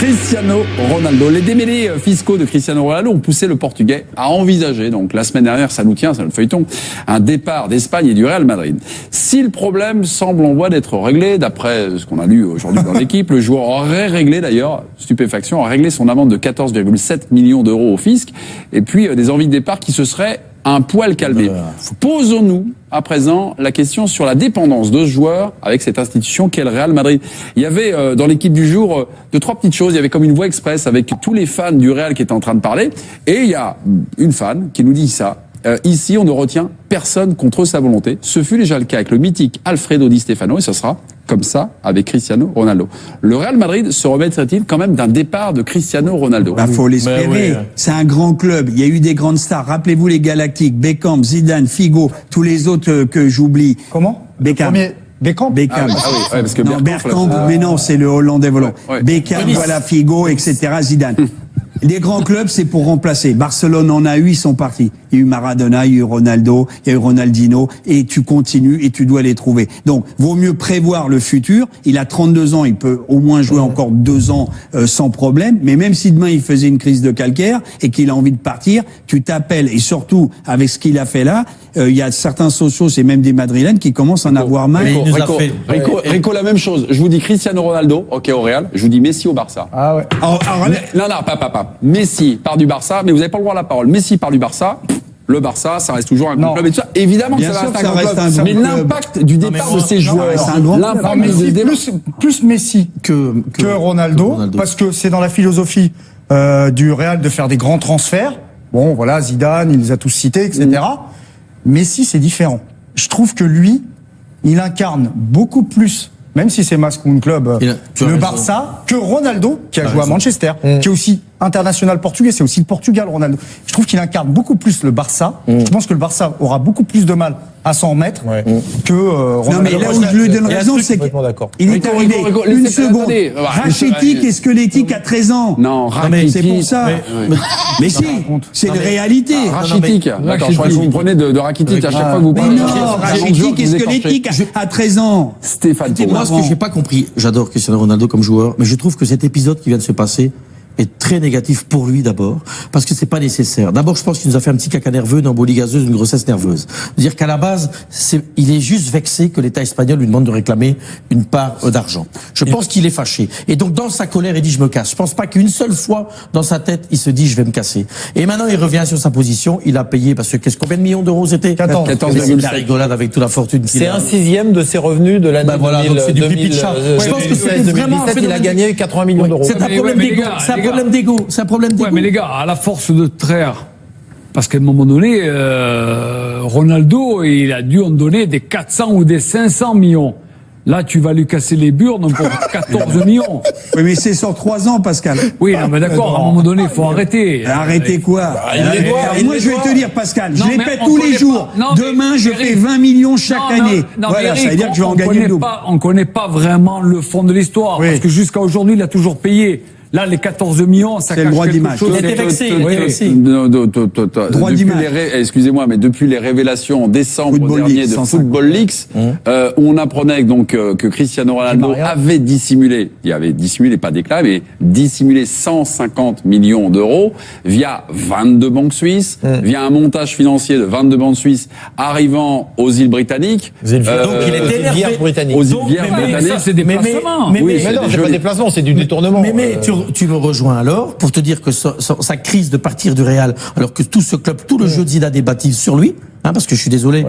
Cristiano Ronaldo. Les démêlés fiscaux de Cristiano Ronaldo ont poussé le Portugais à envisager, donc la semaine dernière, ça nous tient, c'est notre feuilleton, un départ d'Espagne et du Real Madrid. Si le problème semble en voie d'être réglé, d'après ce qu'on a lu aujourd'hui dans l'équipe, le joueur aurait réglé d'ailleurs, stupéfaction, aurait réglé son amende de 14,7 millions d'euros au fisc, et puis des envies de départ qui se seraient un poil calmé. Posons-nous à présent la question sur la dépendance de ce joueur avec cette institution qu'est le Real Madrid. Il y avait dans l'équipe du jour deux, trois petites choses. Il y avait comme une voix express avec tous les fans du Real qui étaient en train de parler. Et il y a une fan qui nous dit ça. Ici, on ne retient personne contre sa volonté. Ce fut déjà le cas avec le mythique Alfredo Di Stefano et ce sera comme ça avec Cristiano Ronaldo. Le Real Madrid se remettrait-il quand même d'un départ de Cristiano Ronaldo? Faut l'espérer. C'est un grand club. Il y a eu des grandes stars. Rappelez-vous les Galactiques, Beckham, Zidane, Figo, tous les autres que j'oublie. Comment? Beckham. Beckham. Beckham. Ah oui, parce que non, Bergkamp, mais non, c'est le Hollandais volant. Ouais. Beckham, voilà, Figo, etc., Zidane. Les grands clubs, c'est pour remplacer. Barcelone en a eu, ils sont partis. Il y a eu Maradona, il y a eu Ronaldo, il y a eu Ronaldinho, et tu continues et tu dois les trouver. Donc, vaut mieux prévoir le futur. Il a 32 ans, il peut au moins jouer encore 2 ans sans problème. Mais même si demain il faisait une crise de calcaire et qu'il a envie de partir, tu t'appelles. Et surtout, avec ce qu'il a fait là, il y a certains socios et même des madrilènes qui commencent à en avoir marre. Rico, la même chose. Je vous dis Cristiano Ronaldo, ok, au Real. Je vous dis Messi au Barça. Ah ouais. Non, pas. Messi part du Barça, mais vous n'avez pas le droit à la parole. Messi part du Barça. Le Barça, ça reste toujours un grand club et tout ça. Évidemment que ça reste un grand club. Mais l'impact du départ de ces joueurs, plus Messi que Ronaldo, parce que c'est dans la philosophie du Real de faire des grands transferts. Bon, voilà, Zidane, il les a tous cités, etc. Messi, c'est différent. Je trouve que lui, il incarne beaucoup plus, même si c'est Mascoun Club, le Barça, que Ronaldo, qui a joué à Manchester, qui est aussi international portugais, c'est aussi le Portugal, Ronaldo. Je trouve qu'il incarne beaucoup plus le Barça. Je pense que le Barça aura beaucoup plus de mal à s'en remettre que Ronaldo. Non, mais là où je lui donne raison, c'est qu'il est arrivé une seconde. Rachitique et squelettique à 13 ans. Non, Rachitique. C'est pour ça. Mais si, c'est une réalité. Rachitique. D'accord, je crois que vous me prenez de Rakitic à chaque fois que vous parlez. Mais non, Rachitique et squelettique à 13 ans. Stéphane, moi, ce que j'ai pas compris, j'adore Cristiano Ronaldo comme joueur, mais je trouve que cet épisode qui vient de se passer est très négatif pour lui d'abord, parce que c'est pas nécessaire. D'abord, je pense qu'il nous a fait un petit caca nerveux, une embolie gazeuse, une grossesse nerveuse. Dire qu'à la base, il est juste vexé que l'État espagnol lui demande de réclamer une part d'argent. Je pense qu'il est fâché. Et donc, dans sa colère, il dit je me casse. Je pense pas qu'une seule fois dans sa tête, il se dit je vais me casser. Et maintenant, il revient sur sa position. Il a payé parce que combien de millions d'euros c'était 14,5. La rigolade avec toute la fortune qu'il a. C'est 1/6 de ses revenus de l'année 2016. Je pense que c'était vraiment il a gagné 80 millions d'euros. C'est un problème d'égo. C'est un problème d'égo. Ouais, mais les gars, à la force de traire, parce qu'à un moment donné, Ronaldo, il a dû en donner des 400 ou des 500 millions. Là, tu vas lui casser les burnes pour 14 millions. Oui, mais c'est sur 3 ans, Pascal. Oui, non, mais d'accord, à un moment donné, il faut arrêter. Arrêtez quoi? Moi, je vais te dire, Pascal, je les paie tous les jours. Demain, je fais 20 millions chaque année. Voilà, ça veut dire que je vais en gagner le double. On connaît pas vraiment le fond de l'histoire, parce que jusqu'à aujourd'hui, il a toujours payé. Là, les 14 millions, ça cache le droit d'image. Il était vexé. Droit d'image. Excusez-moi, mais depuis les révélations en décembre dernier de Football Leaks, où on apprenait donc que Cristiano Ronaldo avait dissimulé, pas déclaré, mais dissimulé 150 millions d'euros via 22 banques suisses, via un montage financier de 22 banques suisses arrivant aux îles britanniques. Donc il était énervé. Aux îles Vierges britanniques. C'est des placements. Mais non, c'est pas des placements, c'est du détournement. Mais tu me rejoins alors pour te dire que sa crise de partir du Real, alors que tout ce club, tout le jeu de Zidane est bâti sur lui. Parce que je suis désolé,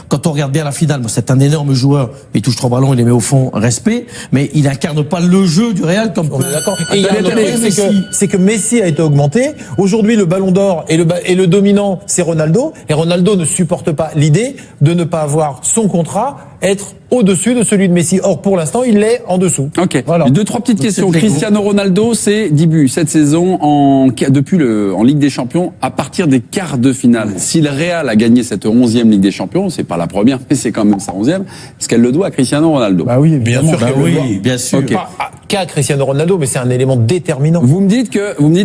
quand on regarde bien la finale, c'est un énorme joueur, il touche 3 ballons, il les met au fond, respect, mais il incarne pas le jeu du Real comme. On est d'accord. Et il y a un autre truc, c'est que Messi a été augmenté. Aujourd'hui, le Ballon d'Or et le dominant, c'est Ronaldo. Et Ronaldo ne supporte pas l'idée de ne pas avoir son contrat être au-dessus de celui de Messi. Or, pour l'instant, il l'est en dessous. Ok. Voilà. 2-3 petites questions. Cristiano Ronaldo, c'est 10 buts cette saison en Ligue des Champions à partir des quarts de finale. Si le Real a gagné cette 11e Ligue des Champions, c'est pas la première, mais c'est quand même sa 11e, est-ce qu'elle le doit à Cristiano Ronaldo? Bah oui, Bien évidemment. sûr qu'elle le doit. bien sûr. Ok. Pas qu'à Cristiano Ronaldo, mais c'est un élément déterminant. Vous me dites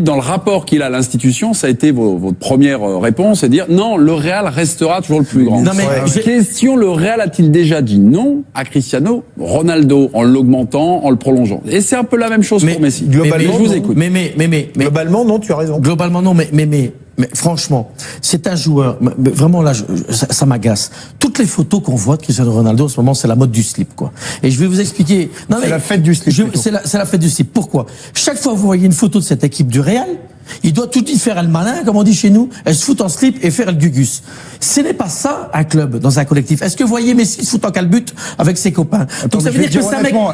dans le rapport qu'il a à l'institution, ça a été votre première réponse, c'est dire non, le Real restera toujours le plus grand. Non, mais Question, le Real a-t-il déjà dit non à Cristiano Ronaldo en l'augmentant, en le prolongeant? Et c'est un peu la même chose pour Messi. globalement, je vous écoute. Mais Globalement, non, tu as raison. globalement non, mais franchement, c'est un joueur. Mais vraiment là, ça m'agace. Toutes les photos qu'on voit de Cristiano Ronaldo en ce moment, c'est la mode du slip, quoi. Et je vais vous expliquer. Non, C'est la fête du slip, plutôt. C'est la fête du slip. Pourquoi? Chaque fois que vous voyez une photo de cette équipe du Real, il doit tout de suite faire le malin, comme on dit chez nous, elle se fout en slip et faire le gugus. Ce n'est pas ça un club, dans un collectif. Est-ce que vous voyez Messi se fout en calbute avec ses copains? Donc ça mais veut je dire vais que dire c'est un mec, honnêtement,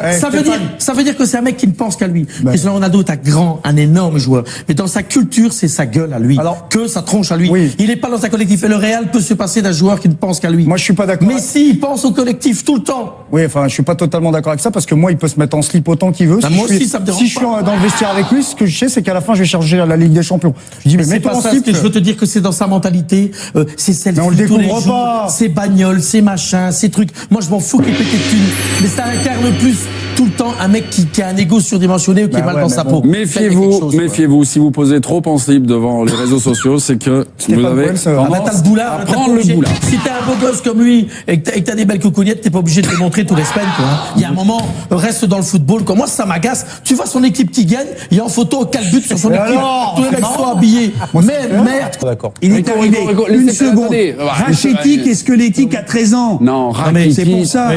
ça veut dire que c'est un mec qui ne pense qu'à lui. Cristiano Ronaldo est un grand, un énorme joueur. Mais dans sa culture, c'est sa gueule à lui. Alors, que sa tronche à lui. oui. Il n'est pas dans un collectif. Et le Real peut se passer d'un joueur qui ne pense qu'à lui. Moi, je suis pas d'accord. Messi, il pense au collectif tout le temps. Oui, enfin, je suis pas totalement d'accord avec ça parce que moi, il peut se mettre en slip autant qu'il veut. Bah, Si moi je suis- aussi, ça me dérange Si je suis pas. dans le vestiaire avec lui, ce que je sais, c'est qu'à la fin, je vais chercher la Ligue des Champions. Je dis, mais C'est mets-toi pas en ça. slip. Ce que je veux te dire que c'est dans sa mentalité. C'est celle Mais on le tous les découvre jours, pas. ses bagnoles, ses machins, ses trucs. Moi, je m'en fous qu'il pète de thunes. Mais ça incarne plus tout le temps un mec qui a un ego surdimensionné ou qui est Bah mal ouais, dans mais sa bon. peau. Faites quelque Méfiez-vous, chose, quoi. méfiez-vous. Si vous posez trop en slip devant les réseaux sociaux, c'est que vous avez Poel, ça- Ah bah tendance t'as le boulard, à t'as pas prendre le obligé- boulard. Si t'es un beau gosse comme lui et que t'as des belles coucougnettes, t'es pas obligé de te montrer tous les semaines, quoi. Hein. Il y a un moment, reste dans le football. Comme moi, ça m'agace. Tu vois son équipe qui gagne, il est en photo calbute sur son Et équipe. alors, Tous les c'est mecs sont marrant. habillés. Moi, Mais c'est merde. D'accord. Il est Rico, arrivé Rico, une laissez-le seconde. attendez. Rachitique et squelettique à 13 ans. Non, C'est pour ça.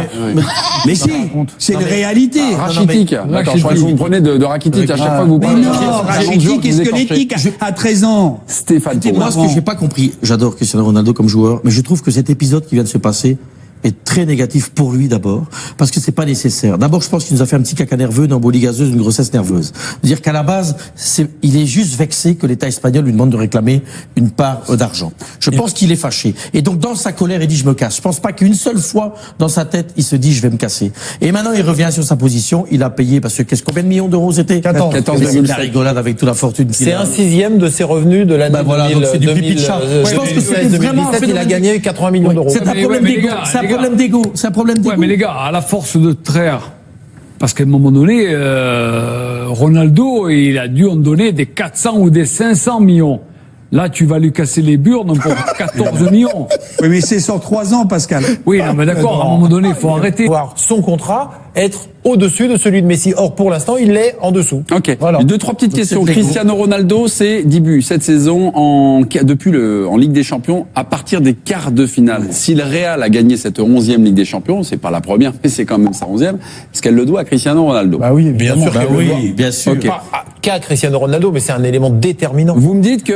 Mais si, c'est une réalité. Rachitique. D'accord, je crois que vous me prenez de Rakitic à chaque fois que vous Mais parlez. non, rachitique et squelettique à 13 ans. Stéphane Pau. Moi, ce que j'ai pas compris, j'adore Cristiano Ronaldo comme joueur, mais je trouve que cet épisode qui vient de se passer est très négatif pour lui d'abord, parce que c'est pas nécessaire. D'abord, je pense qu'il nous a fait un petit caca nerveux, une embolie gazeuse, une grossesse nerveuse. Dire qu'à la base, il est juste vexé que l'État espagnol lui demande de réclamer une part d'argent. Je pense qu'il est fâché. Et donc, dans sa colère, il dit, je me casse. Je pense pas qu'une seule fois, dans sa tête, il se dit, je vais me casser. Et maintenant, il revient sur sa position, il a payé, parce que combien de millions d'euros c'était? 14. Mais c'est de la rigolade avec toute la fortune qu'il C'est a. un sixième de ses revenus de l'année Bah voilà, donc c'est du pipi de chat. Je pense que c'était vraiment un 2017, il a phénomène. gagné 80 millions d'euros. C'est un Mais problème ouais, mais les d'ego. gars, C'est un les gars. problème d'ego. C'est un problème d'ego. Ouais, mais les gars, à la force de traire, parce qu'à un moment donné, Ronaldo, il a dû en donner des 400 ou des 500 millions. Là, tu vas lui casser les burnes pour 14 millions. Oui, mais c'est sur 3 ans, Pascal. Oui, non, mais d'accord, à un moment donné, il faut arrêter. Voir son contrat être au-dessus de celui de Messi. Or, pour l'instant, il l'est en dessous. Ok. Voilà. Deux, trois petites questions. c'est Cristiano Ronaldo, c'est 10 buts cette saison en Ligue des Champions à partir des quarts de finale. Si le Real a gagné cette 11e Ligue des Champions, c'est pas la première, mais c'est quand même sa 11e, est-ce qu'elle le doit à Cristiano Ronaldo? Bah oui, Bien évidemment. sûr qu'elle le doit. bien sûr. Ok. Pas qu'à Cristiano Ronaldo, mais c'est un élément déterminant. Vous me dites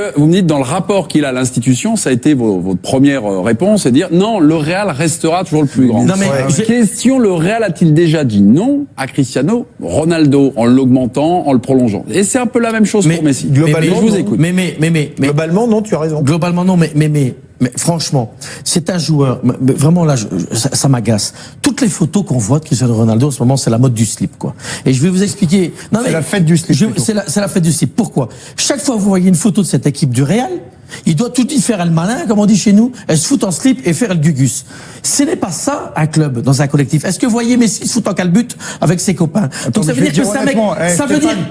dans le rapport qu'il a à l'institution, ça a été votre première réponse, c'est dire non, le Real restera toujours le plus grand. Non, mais Question, le Real a-t-il déjà dit non à Cristiano Ronaldo en l'augmentant, en le prolongeant? Et c'est un peu la même chose pour Messi. globalement, je vous non. écoute. Mais Globalement, non, tu as raison. globalement non, mais franchement, c'est un joueur. Mais vraiment là, ça m'agace. Toutes les photos qu'on voit de Cristiano Ronaldo en ce moment, c'est la mode du slip, quoi. Et je vais vous expliquer. Non, C'est la fête du slip, plutôt. C'est la fête du slip. Pourquoi? Chaque fois que vous voyez une photo de cette équipe du Real, il doit tout de suite faire le malin, comme on dit chez nous, elle se fout en slip et faire le gugus. Ce n'est pas ça un club, dans un collectif. Est-ce que vous voyez Messi se fout en calbute avec ses copains? Donc ça mais veut je dire vais que dire c'est un mec, honnêtement,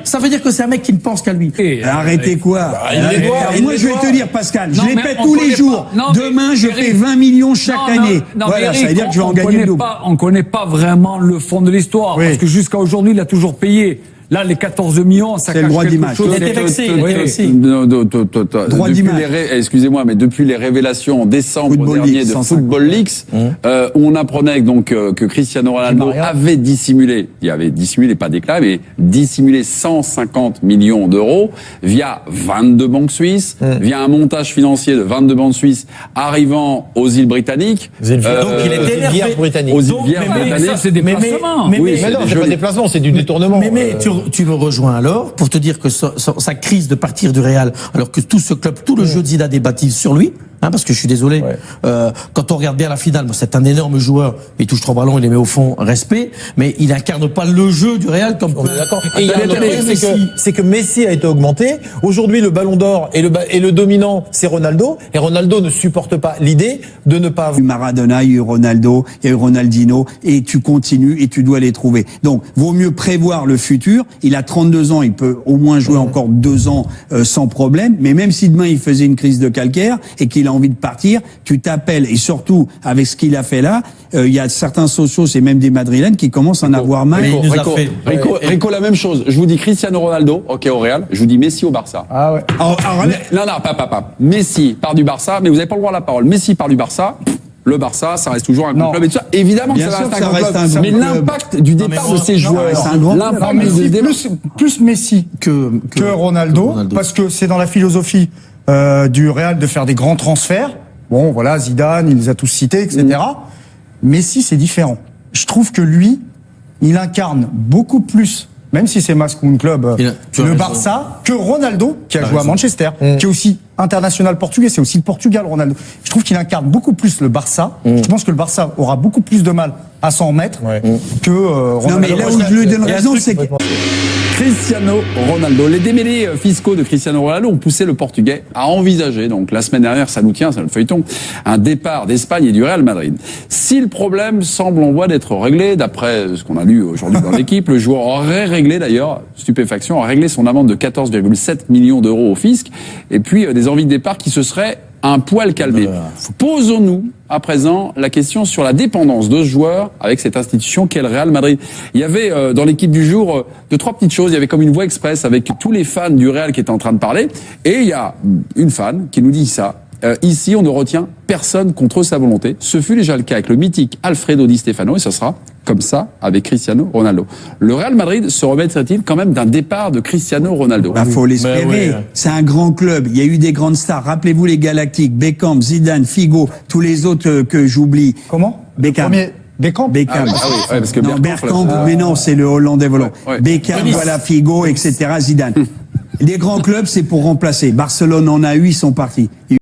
ça veut dire que c'est un mec qui ne pense qu'à lui. Et, Arrêtez quoi il les doit, il Moi, les je vais doit. te dire, Pascal, je Non, les mais pète on tous les connaît jours. pas. Non, mais Demain, je Eric- fais 20 millions chaque Non, année. non, Voilà, mais ça veut Eric, dire que je vais en on gagner connaît le double. pas- on connaît pas vraiment le fond de l'histoire. Oui. Parce que jusqu'à aujourd'hui, il a toujours payé. Là, les 14 millions, ça C'est le cache droit quelque d'image. chose. Il était vexé, il était vexé. Droit Depuis d'image. excusez-moi, mais depuis les révélations en décembre Football dernier Leaks, de 150. Football Leaks, où on apprenait donc que Cristiano Ronaldo Maria. avait dissimulé, pas déclaré, mais dissimulé 150 millions d'euros via 22 banques suisses, via un montage financier de 22 banques suisses arrivant aux îles britanniques. Donc, il était énervé. énervé. Britannique. Aux îles Donc, Vierges mais britanniques. Ça, c'est des placements. mais- Oui, Mais c'est non, des c'est pas jolis- des placements, c'est du détournement. Mais tu me rejoins alors pour te dire que sa crise de partir du Real, alors que tout ce club, tout le jeu de Zidane est bâti sur lui, parce que je suis désolé. Quand on regarde bien la finale, bon, c'est un énorme joueur. Il touche 3 ballons, il les met au fond, respect. Mais il incarne pas le jeu du Real comme. On est d'accord. Et il y a un autre truc, c'est que Messi a été augmenté. Aujourd'hui, le Ballon d'Or et le dominant, c'est Ronaldo. Et Ronaldo ne supporte pas l'idée de ne pas avoir. Il y a eu Maradona, il y a eu Ronaldo, il y a eu Ronaldinho, et tu continues et tu dois les trouver. Donc, vaut mieux prévoir le futur. Il a 32 ans, il peut au moins jouer encore 2 ans sans problème. Mais même si demain il faisait une crise de calcaire et qu'il a envie de partir, tu t'appelles. Et surtout, avec ce qu'il a fait là, il y a certains sociaux et même des madrilènes qui commencent à en avoir marre. Rico, la même chose. Je vous dis Cristiano Ronaldo, ok, au Real. Je vous dis Messi au Barça. Ah ouais. Non, pas. Messi part du Barça, mais vous n'avez pas le droit à la parole. Messi part du Barça. Le Barça, ça reste toujours un grand club et tout ça. Évidemment que Bien ça sûr reste que un ça grand reste club. un grand Mais club. l'impact du départ de ces joueurs, c'est un grand club. l'impact Non, du Messi, départ. plus Messi que Ronaldo, parce que c'est dans la philosophie du Real de faire des grands transferts. Bon, voilà, Zidane, il les a tous cités, etc. Messi, c'est différent. Je trouve que lui, il incarne beaucoup plus, même si c'est Mascoun Club, le Barça, que Ronaldo, qui a joué à Manchester, qui est aussi international portugais, c'est aussi le Portugal, Ronaldo. Je trouve qu'il incarne beaucoup plus le Barça. Je pense que le Barça aura beaucoup plus de mal à s'en remettre que Ronaldo. Non, mais là où je lui donne raison, c'est que Cristiano Ronaldo. Les démêlés fiscaux de Cristiano Ronaldo ont poussé le Portugais à envisager, donc la semaine dernière, ça nous tient, c'est le feuilleton, un départ d'Espagne et du Real Madrid. Si le problème semble en voie d'être réglé, d'après ce qu'on a lu aujourd'hui dans l'équipe, le joueur aurait réglé d'ailleurs, stupéfaction, aurait réglé son amende de 14,7 millions d'euros au fisc, et puis des envies de départ qui se seraient un poil calmées. Posons-nous à présent la question sur la dépendance de ce joueur avec cette institution qu'est le Real Madrid. Il y avait dans l'équipe du jour 2-3 petites choses. Il y avait comme une voix express avec tous les fans du Real qui étaient en train de parler. Et il y a une fan qui nous dit ça. Ici, on ne retient personne contre sa volonté. Ce fut déjà le cas avec le mythique Alfredo Di Stefano et ce sera comme ça avec Cristiano Ronaldo. Le Real Madrid se remettrait-il quand même d'un départ de Cristiano Ronaldo? faut l'espérer. C'est un grand club. Il y a eu des grandes stars. Rappelez-vous les Galactiques, Beckham, Zidane, Figo, tous les autres que j'oublie. Comment? Beckham. Beckham. Beckham. Parce que Non, Bergkamp, mais non, c'est le Hollandais volant. Beckham, voilà, Figo, etc., Zidane. Les grands clubs, c'est pour remplacer. Barcelone en a eu, ils sont partis.